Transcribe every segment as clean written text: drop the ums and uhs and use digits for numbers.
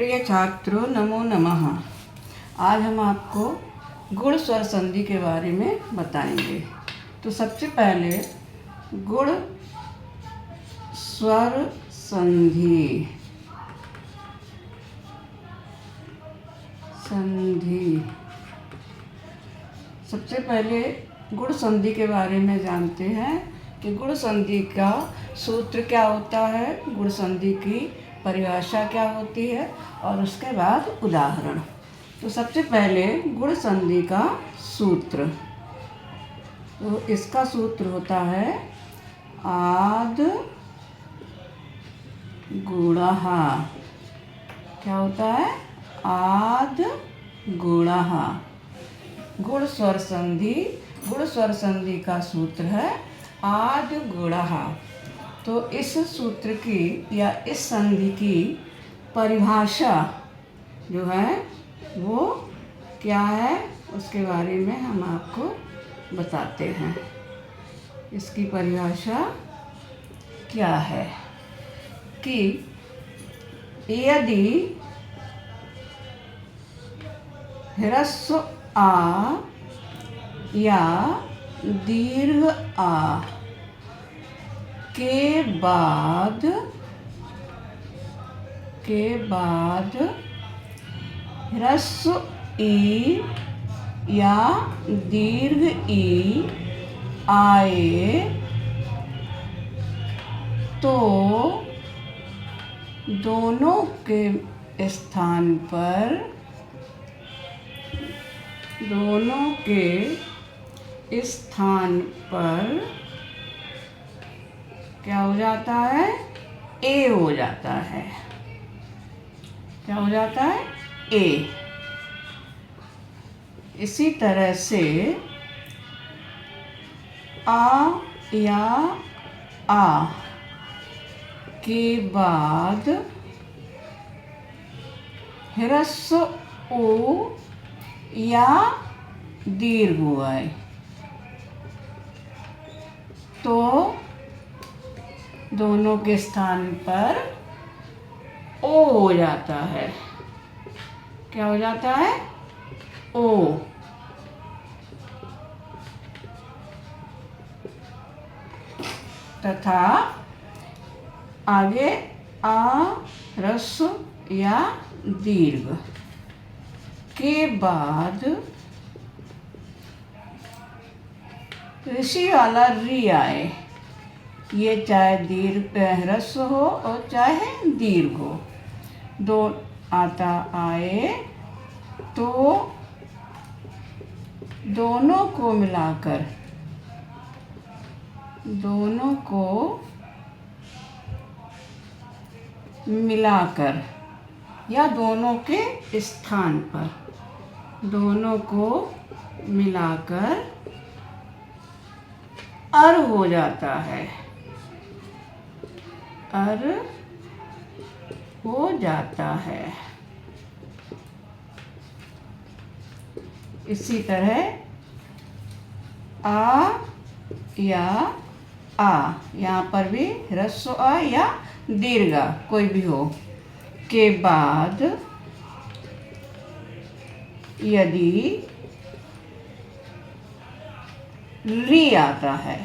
प्रिय छात्रों, नमो नमः। आज हम आपको गुण स्वर संधि के बारे में बताएंगे। तो सबसे पहले गुण स्वर संधि। सबसे पहले गुण संधि के बारे में जानते हैं कि गुण संधि का सूत्र क्या होता है, गुण संधि की परिभाषा क्या होती है और उसके बाद उदाहरण। तो सबसे पहले गुण संधि का सूत्र। तो इसका सूत्र होता है आद गुणः। क्या होता है? आद गुणः। गुण स्वर संधि, गुण स्वर संधि का सूत्र है आद गुणः। तो इस सूत्र की या इस संधि की परिभाषा जो है वो क्या है, उसके बारे में हम आपको बताते हैं। इसकी परिभाषा क्या है कि यदि ह्रस्व आ या दीर्घ आ के बाद ह्रस्व ई या दीर्घ ई आए तो दोनों के स्थान पर क्या हो जाता है? ए हो जाता है। क्या हो जाता है? ए। इसी तरह से आ या आ के बाद ह्रस्व ओ या दीर्घ ऊ आए तो दोनों के स्थान पर ओ हो जाता है। क्या हो जाता है? ओ। तथा आगे आ ह्रस्व या दीर्घ के बाद ऋषि वाला री आए। ये चाहे दीर्घ ह्रस्व हो और चाहे दीर्घ हो, दो आता आए तो दोनों को मिलाकर या दोनों के स्थान पर दोनों को मिलाकर अर हो जाता है। अर हो जाता है। इसी तरह आ या आ, यहाँ पर भी ह्रस्व आ या दीर्घ आ कोई भी हो के बाद यदि री आता है,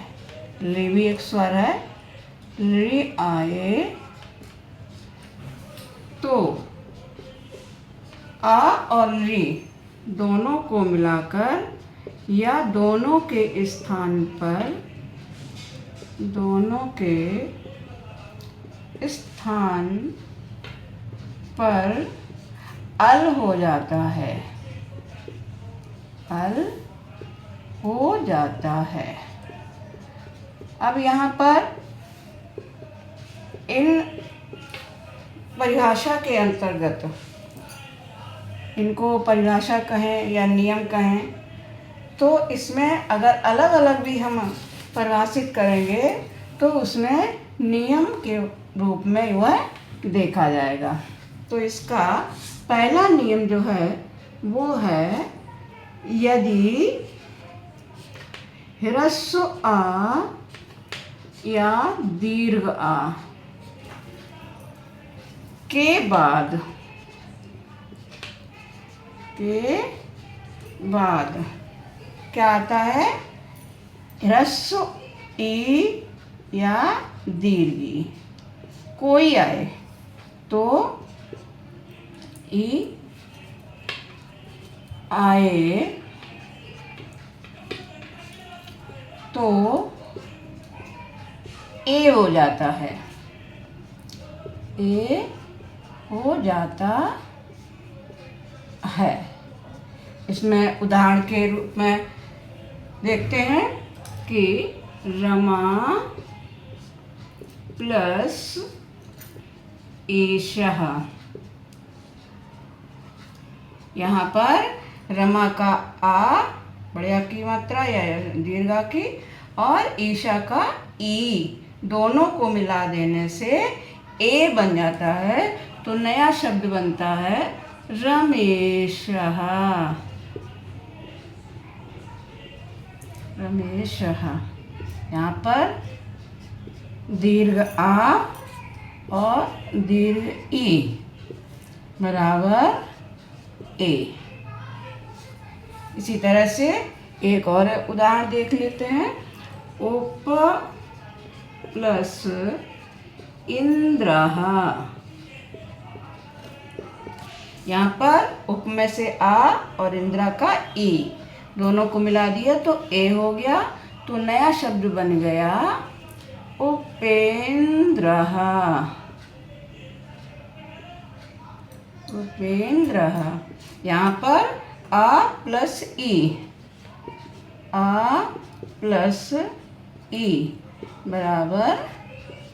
री भी एक स्वर है, री आए तो आ और री दोनों को मिलाकर या दोनों के स्थान पर अल हो जाता है। अल हो जाता है। अब यहाँ पर इन परिभाषा के अंतर्गत, इनको परिभाषा कहें या नियम कहें, तो इसमें अगर अलग अलग भी हम परिभाषित करेंगे तो उसमें नियम के रूप में वह देखा जाएगा। तो इसका पहला नियम जो है वो है यदि ह्रस्व आ या दीर्घ आ के बाद के बाद क्या आता है? ह्रस्व ई या दीर्घ ई। कोई आए तो ई आए तो ए हो जाता है, ए हो जाता है। इसमें उदाहरण के रूप में देखते हैं कि रमा प्लस ईशः। यहाँ पर रमा का आ बड़े की मात्रा या दीर्घा की और ईशा का ई दोनों को मिला देने से ए बन जाता है, तो नया शब्द बनता है रमेशः। रमेशः। यहाँ पर दीर्घ आ और दीर्घ ई बराबर ए। इसी तरह से एक और उदाहरण देख लेते हैं। उप प्लस इंद्रः। यहाँ पर उप में से आ और इंद्रा का ई दोनों को मिला दिया तो ए हो गया, तो नया शब्द बन गया उपेंद्रः। उपेंद्रः। यहाँ पर आ प्लस ई, आ प्लस ई बराबर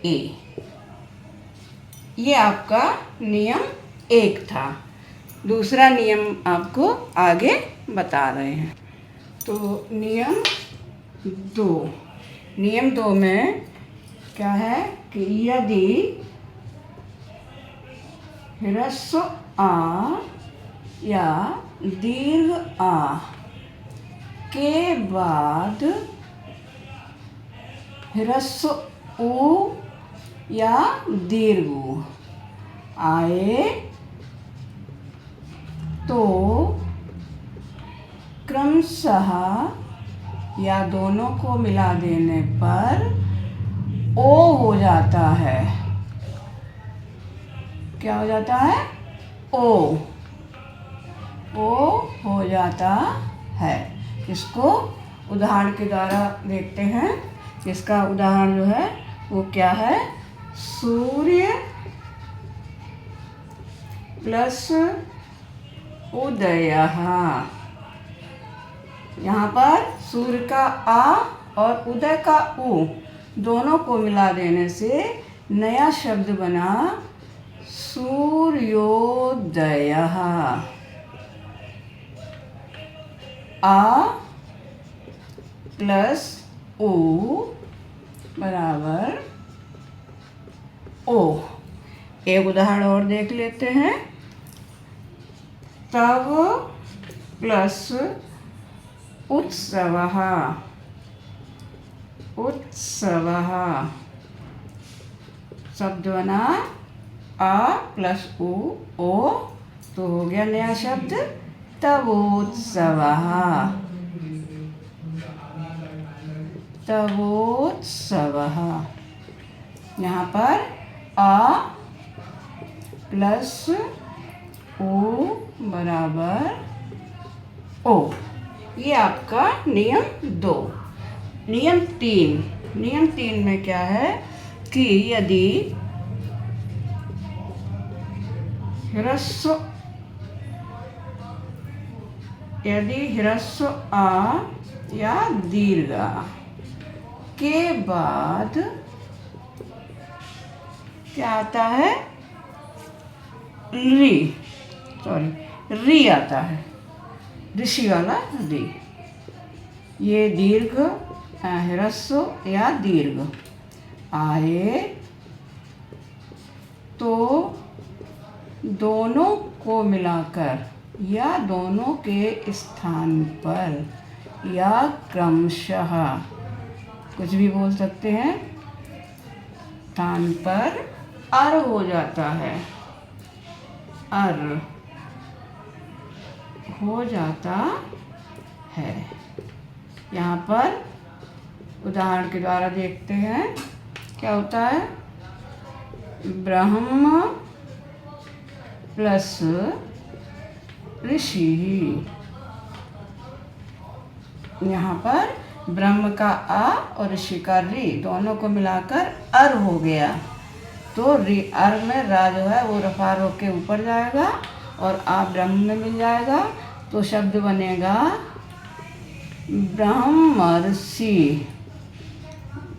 ए। ये आपका नियम 1 था। दूसरा नियम आपको आगे बता रहे हैं। तो नियम 2। नियम 2 में क्या है कि यदि ह्रस्व आ या दीर्घ आ के बाद ह्रस्व ऊ या दीर्घ ऊ आए तो क्रमशः या दोनों को मिला देने पर ओ हो जाता है। क्या हो जाता है? ओ हो जाता है। इसको उदाहरण के द्वारा देखते हैं। इसका उदाहरण जो है वो क्या है? सूर्य प्लस उदयः। यहाँ पर सूर्य का आ और उदय का उ दोनों को मिला देने से नया शब्द बना सूर्योदयः। आ प्लस उ बराबर ओ। एक उदाहरण और देख लेते हैं। तव प्लस उत्सवः। उत्सवः शब्द बना आ प्लस उ ओ, तो हो गया नया शब्द तवोत्सवः। तवोत्सवः। यहाँ पर आ प्लस ओ बराबर ओ। ये आपका नियम 2। नियम 3। नियम 3 में क्या है कि यदि ह्रस्व आ या दीर्घ आ के बाद क्या आता है? री आता है, ऋषि वाला री। ये दीर्घ ह्रस्व या दीर्घ आए तो दोनों को मिलाकर या दोनों के स्थान पर या क्रमशः कुछ भी बोल सकते हैं, स्थान पर अर हो जाता है। अर हो जाता है। यहाँ पर उदाहरण के द्वारा देखते हैं क्या होता है। ब्रह्म प्लस ऋषि। यहाँ पर ब्रह्म का आ और ऋषि का री दोनों को मिलाकर अर हो गया। तो री अर में रा जो है वो रफा रो के ऊपर जाएगा और आ ब्रह्म में मिल जाएगा। तो शब्द बनेगा ब्रह्मर्षि।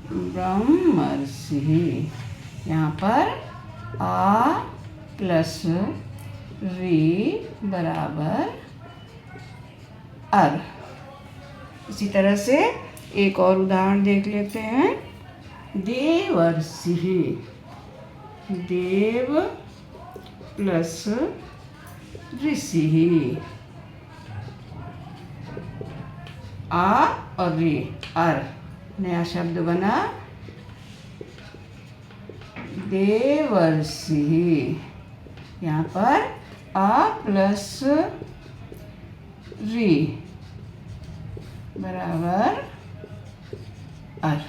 ब्रह्मर्षि। यहाँ पर आ प्लस री बराबर अर। इसी तरह से एक और उदाहरण देख लेते हैं। देवर्षि। देव प्लस ऋषि। आ और री अर नया शब्द बना देवर्षि। यहाँ पर आ प्लस री बराबर अर।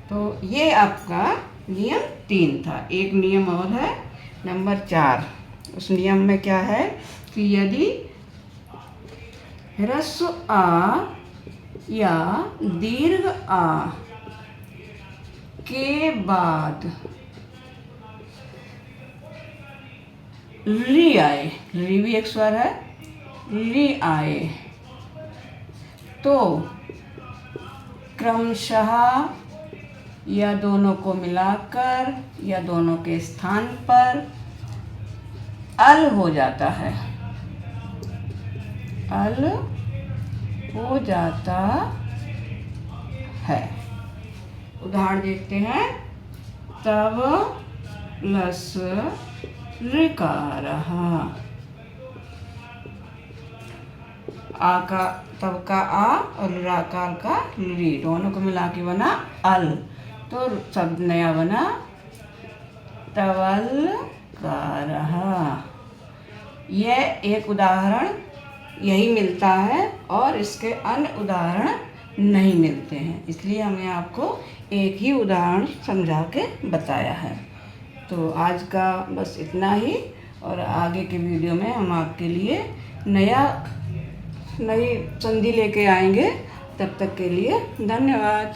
तो ये आपका नियम 3 था। एक नियम और है नंबर 4। उस नियम में क्या है कि यदि ह्रस्व आ या दीर्घ आ के बाद री आए, री भी एक स्वर है, री आए तो क्रमशः या दोनों को मिलाकर या दोनों के स्थान पर अल हो जाता है। अल हो जाता है। उदाहरण देखते हैं। तब प्लस ऋकारः। आ का तब का आ और ऋकार का री दोनों को मिला के बना अल। तो शब्द नया बना तवलकारः। यह एक उदाहरण यही मिलता है और इसके अन्य उदाहरण नहीं मिलते हैं, इसलिए हमने आपको एक ही उदाहरण समझा के बताया है। तो आज का बस इतना ही और आगे के वीडियो में हम आपके लिए नई संधि लेके आएंगे। तब तक के लिए धन्यवाद।